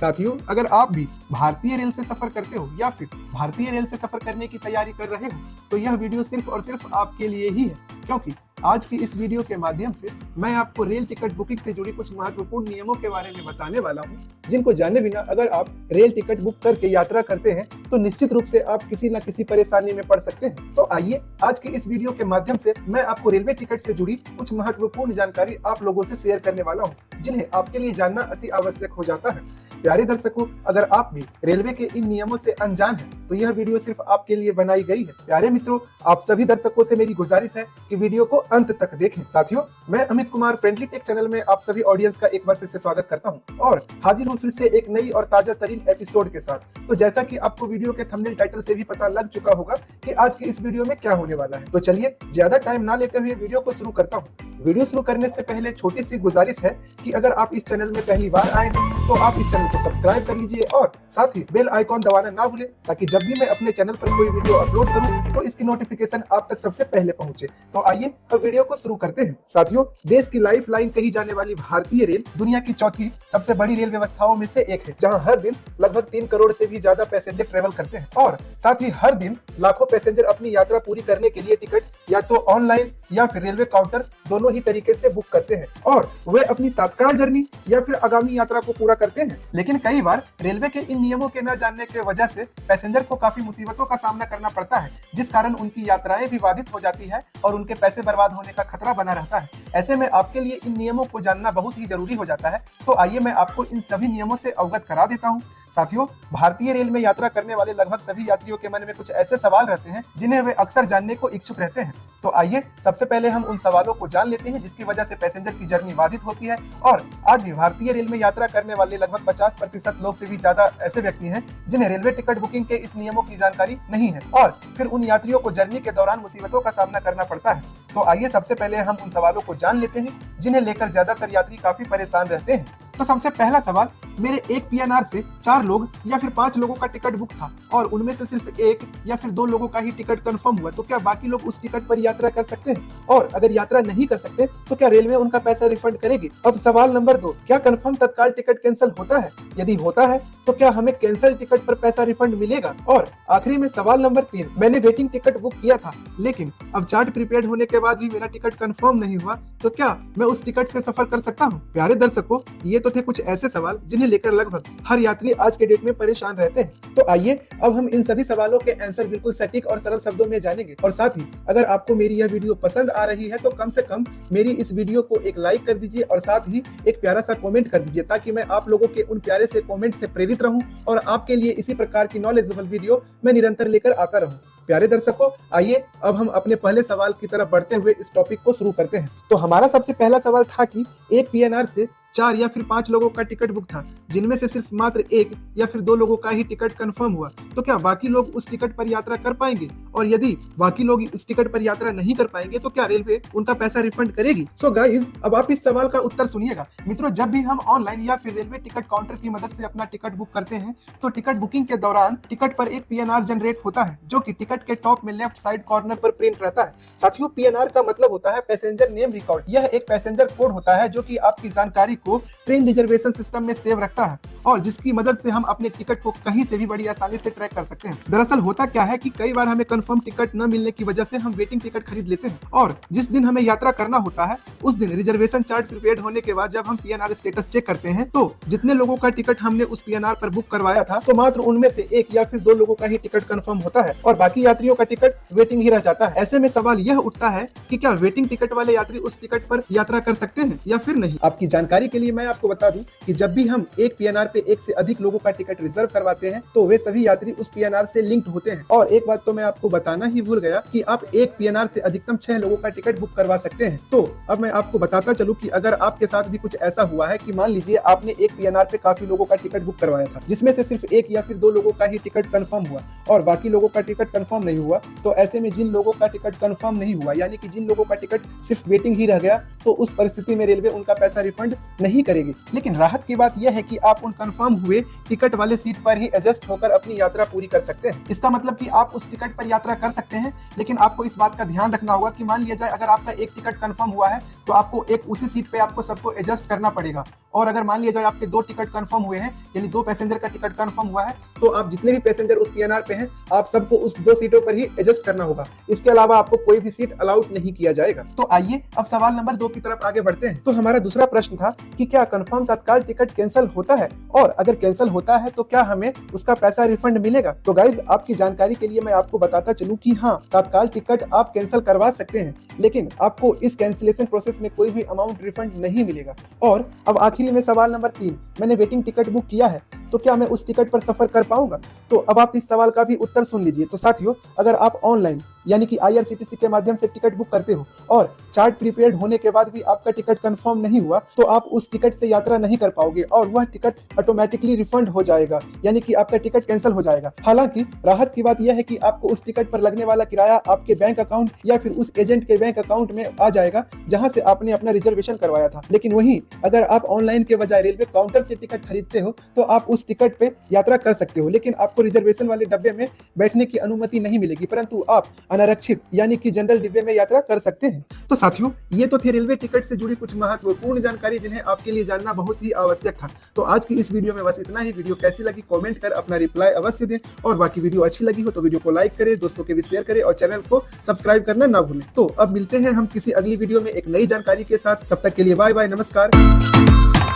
साथियों, अगर आप भी भारतीय रेल से सफर करते हो या फिर भारतीय रेल से सफर करने की तैयारी कर रहे हो तो यह वीडियो सिर्फ और सिर्फ आपके लिए ही है, क्योंकि आज की इस वीडियो के माध्यम से मैं आपको रेल टिकट बुकिंग से जुड़ी कुछ महत्वपूर्ण नियमों के बारे में बताने वाला हूं, जिनको जाने बिना अगर आप रेल टिकट बुक करके यात्रा करते हैं तो निश्चित रूप से आप किसी न किसी परेशानी में पड़ सकते हैं। तो आइए आज की इस वीडियो के माध्यम से मैं आपको रेलवे टिकट से जुड़ी कुछ महत्वपूर्ण जानकारी आप लोगों से शेयर करने वाला हूँ, जिन्हें आपके लिए जानना अति आवश्यक हो जाता है। प्यारे दर्शकों, अगर आप भी रेलवे के इन नियमों से अनजान हैं, तो यह वीडियो सिर्फ आपके लिए बनाई गई है। प्यारे मित्रों, आप सभी दर्शकों से मेरी गुजारिश है कि वीडियो को अंत तक देखें। साथियों, मैं Amit Kumar friendly take channel में आप सभी ऑडियंस का एक बार फिर से स्वागत करता हूं और हाजिर हूं फिर से एक नई और ताजा तरीन एपिसोड के साथ। तो जैसा कि आपको वीडियो के थंबनेल टाइटल से भी पता लग चुका होगा कि आज की इस वीडियो में क्या होने वाला है, तो चलिए ज्यादा टाइम ना लेते हुए वीडियो को शुरू करता हूँ। वीडियो शुरू करने से पहले छोटी सी गुजारिश है कि अगर आप इस चैनल में पहली बार आए हैं तो आप इस चैनल को सब्सक्राइब कर लीजिए और साथ ही बेल आइकॉन दबाना ना भूलें, ताकि जब भी मैं अपने चैनल पर कोई वीडियो अपलोड करूं तो इसकी नोटिफिकेशन आप तक सबसे पहले पहुंचे। तो आइए अब वीडियो को शुरू करते हैं। साथियों, देश की लाइफ लाइन कही जाने वाली भारतीय रेल दुनिया की चौथी सबसे बड़ी रेल व्यवस्थाओं में से एक है, जहाँ हर दिन लगभग 3 करोड़ से भी ज्यादा पैसेंजर ट्रेवल करते हैं और साथ ही हर दिन लाखों पैसेंजर अपनी यात्रा पूरी करने के लिए टिकट या तो ऑनलाइन या फिर रेलवे काउंटर दोनों ही तरीके से बुक करते हैं और वे अपनी तत्काल जर्नी या फिर आगामी यात्रा को पूरा करते हैं। लेकिन कई बार रेलवे के इन नियमों के न जानने की वजह से पैसेंजर को काफी मुसीबतों का सामना करना पड़ता है, जिस कारण उनकी यात्राएं भी बाधित हो जाती है और उनके पैसे बर्बाद होने का खतरा बना रहता है। ऐसे में आपके लिए इन नियमों को जानना बहुत ही जरूरी हो जाता है। तो आइए मैं आपको इन सभी नियमों से अवगत करा देता हूँ। साथियों, भारतीय रेल में यात्रा करने वाले लगभग सभी यात्रियों के मन में कुछ ऐसे सवाल रहते हैं जिन्हें वे अक्सर जानने को इच्छुक रहते हैं। तो आइए सबसे पहले हम उन सवालों को जान लेते हैं जिसकी वजह से पैसेंजर की जर्नी बाधित होती है। और आज भी भारतीय रेल में यात्रा करने वाले लगभग 50% लोग से भी ज्यादा ऐसे व्यक्ति हैं जिन्हें रेलवे टिकट बुकिंग के इस नियमों की जानकारी नहीं है और फिर उन यात्रियों को जर्नी के दौरान मुसीबतों का सामना करना पड़ता है। तो आइए सबसे पहले हम उन सवालों को जान लेते हैं जिन्हें लेकर ज्यादातर यात्री काफी परेशान रहते हैं। तो सबसे पहला सवाल, मेरे एक पीएनआर से 4 लोग या फिर 5 लोगों का टिकट बुक था और उनमें से सिर्फ 1 या फिर 2 लोगों का ही टिकट कंफर्म हुआ, तो क्या बाकी लोग उस टिकट पर यात्रा कर सकते हैं? और अगर यात्रा नहीं कर सकते तो क्या रेलवे उनका पैसा रिफंड करेगी? अब सवाल नंबर 2, क्या कंफर्म तत्काल टिकट कैंसिल होता है? यदि होता है तो क्या हमें कैंसिल टिकट पर पैसा रिफंड मिलेगा? और आखिरी में सवाल नंबर 3, मैंने वेटिंग टिकट बुक किया था लेकिन अब चार्ट प्रीपेड होने के बाद भी मेरा टिकट कंफर्म नहीं हुआ, तो क्या मैं उस टिकट से सफर कर सकता हूँ? प्यारे दर्शकों, ये तो थे कुछ ऐसे सवाल जिन्हें लेकर लगभग हर यात्री आज के डेट में परेशान रहते हैं। तो आइए अब हम इन सभी सवालों के आंसर बिल्कुल सटीक और सरल शब्दों में जानेंगे। और साथ ही अगर आपको मेरी यह वीडियो पसंद आ रही है तो कम से कम मेरी इस वीडियो को एक लाइक कर दीजिए और साथ ही एक प्यारा सा कमेंट कर दीजिए, ताकि मैं आप लोगों के उन प्यारे से कमेंट से प्रेरित रहूं और आपके लिए इसी प्रकार की नॉलेजेबल वीडियो मैं निरंतर लेकर आता रहूं। प्यारे दर्शकों, आइए अब हम अपने पहले सवाल की तरफ बढ़ते हुए इस टॉपिक को शुरू करते हैं। तो हमारा सबसे पहला सवाल था कि एक पीएनआर से 4 या फिर 5 लोगों का टिकट बुक था, जिनमें से सिर्फ मात्र 1 या फिर 2 लोगों का ही टिकट कंफर्म हुआ, तो क्या बाकी लोग उस टिकट पर यात्रा कर पाएंगे? और यदि बाकी लोग उस टिकट पर यात्रा नहीं कर पाएंगे तो क्या रेलवे उनका पैसा रिफंड करेगी? सो गाइज, अब आप इस सवाल का उत्तर सुनिएगा। मित्रों, जब भी हम ऑनलाइन या फिर रेलवे टिकट काउंटर की मदद से अपना टिकट बुक करते हैं तो टिकट बुकिंग के दौरान टिकट पर एक पीएनआर जनरेट होता है, जो कि टिकट के टॉप में लेफ्ट साइड कॉर्नर पर प्रिंट रहता है। साथियों, पीएनआर का मतलब होता है पैसेंजर नेम रिकॉर्ड। यह एक पैसेंजर कोड होता है जो कि आपकी जानकारी को ट्रेन रिजर्वेशन सिस्टम में सेव रखता है और जिसकी मदद से हम अपने टिकट को कहीं से भी बड़ी आसानी से ट्रैक कर सकते हैं। दरअसल होता क्या है कि कई बार हमें कंफर्म टिकट न मिलने की वजह से हम वेटिंग टिकट खरीद लेते हैं और जिस दिन हमें यात्रा करना होता है उस दिन रिजर्वेशन चार्ट प्रीपेड होने के बाद जब हम पीएनआर स्टेटस चेक करते हैं तो जितने लोगों का टिकट हमने उस पीएनआर पर बुक करवाया था तो मात्र उनमें से 1 या फिर 2 लोगों का ही टिकट कंफर्म होता है और बाकी यात्रियों का टिकट वेटिंग ही रह जाता है। ऐसे में सवाल यह उठता है कि क्या वेटिंग टिकट वाले यात्री उस टिकट पर यात्रा कर सकते हैं या फिर नहीं? आपकी जानकारी के लिए मैं आपको बता दूं कि जब भी हम एक पीएनआर पे 1 से अधिक लोगों का टिकट रिजर्व करवाते हैं तो वे सभी यात्री उस पीएनआर से लिंक्ड होते हैं। और एक बात तो मैं आपको बताना ही भूल गया कि आप एक पीएनआर से अधिकतम 6 लोगों का टिकट बुक करवा सकते हैं। तो अब मैं आपको बताता चलूं कि अगर आपके साथ भी कुछ ऐसा हुआ है कि मान लीजिए आपने एक पीएनआर पे काफी लोगों का टिकट बुक करवाया था, जिसमें से सिर्फ 1 या फिर 2 लोगों का ही टिकट कंफर्म हुआ और बाकी लोगों का टिकट कंफर्म नहीं हुआ, तो ऐसे में जिन लोगों का टिकट कंफर्म नहीं हुआ यानी कि जिन लोगों का टिकट सिर्फ वेटिंग ही रह गया, तो उस परिस्थिति में रेलवे उनका पैसा रिफंड नहीं करेगी। लेकिन राहत की बात यह है कि आप उन कंफर्म हुए टिकट वाले सीट पर ही एडजस्ट होकर अपनी यात्रा पूरी कर सकते हैं। इसका मतलब कि आप उस टिकट पर यात्रा कर सकते हैं, लेकिन आपको इस बात का ध्यान रखना होगा कि मान लिया जाए अगर आपका एक टिकट कंफर्म हुआ है तो आपको एक उसी सीट पे आपको सबको एडजस्ट करना पड़ेगा और अगर मान लिया जाए आपके 2 टिकट कंफर्म हुए हैं, यानी 2 पैसेंजर का टिकट कंफर्म हुआ है, तो आप जितने भी पैसेंजर उस पीएनआर पे हैं, आप सबको उस 2 सीटों पर ही एडजस्ट करना होगा। इसके अलावा आपको कोई भी सीट अलाउड नहीं किया जाएगा। तो आइए अब सवाल नंबर 2 की तरफ आगे बढ़ते हैं। तो हमारा दूसरा प्रश्न था कि क्या कंफर्म तत्काल टिकट कैंसिल होता है, और अगर कैंसिल होता है तो क्या हमें उसका पैसा रिफंड मिलेगा। तो गाइज, आपकी जानकारी के लिए मैं आपको बताता चलूं कि हाँ, तत्काल टिकट आप कैंसिल करवा सकते हैं, लेकिन आपको इस कैंसिलेशन प्रोसेस में कोई भी अमाउंट रिफंड नहीं मिलेगा। और अब आखिरी में सवाल नंबर 3, मैंने वेटिंग टिकट बुक किया है, तो क्या मैं उस टिकट पर सफर कर पाऊंगा। तो अब आप इस सवाल का भी उत्तर सुन लीजिए। तो साथियों, अगर आप ऑनलाइन यानी कि IRCTC के माध्यम से टिकट बुक करते हो और चार्ट प्रीपेड होने के बाद भी आपका टिकट कंफर्म नहीं हुआ, तो आप उस टिकट से यात्रा नहीं कर पाओगे और वह टिकट ऑटोमेटिकली रिफंड हो जाएगा, यानी कि आपका टिकट कैंसिल हो जाएगा। हालांकि राहत की बात यह है कि आपको उस टिकट पर लगने वाला किराया आपके बैंक अकाउंट या फिर उस एजेंट के बैंक अकाउंट में आ जाएगा जहां से आपने अपना रिजर्वेशन करवाया था। लेकिन वहीं अगर आप ऑनलाइन के बजाय रेलवे काउंटर से टिकट खरीदते हो, तो आप उस टिकट पे यात्रा कर सकते हो, लेकिन आपको रिजर्वेशन वाले डब्बे में बैठने की अनुमति नहीं मिलेगी, परंतु आप अनारक्षित यानी कि जनरल डिब्बे में यात्रा कर सकते हैं। तो साथियों, ये तो थे रेलवे टिकट से जुड़ी कुछ महत्वपूर्ण जानकारी जिन्हें आपके लिए जानना बहुत ही आवश्यक था। तो आज की इस वीडियो में बस इतना ही। वीडियो कैसी लगी कमेंट कर अपना रिप्लाई अवश्य दें, और बाकी वीडियो अच्छी लगी हो तो वीडियो को लाइक करें, दोस्तों के भी शेयर करें और चैनल को सब्सक्राइब करना ना भूलें। तो अब मिलते हैं हम किसी अगली वीडियो में एक नई जानकारी के साथ। तब तक के लिए बाय बाय, नमस्कार।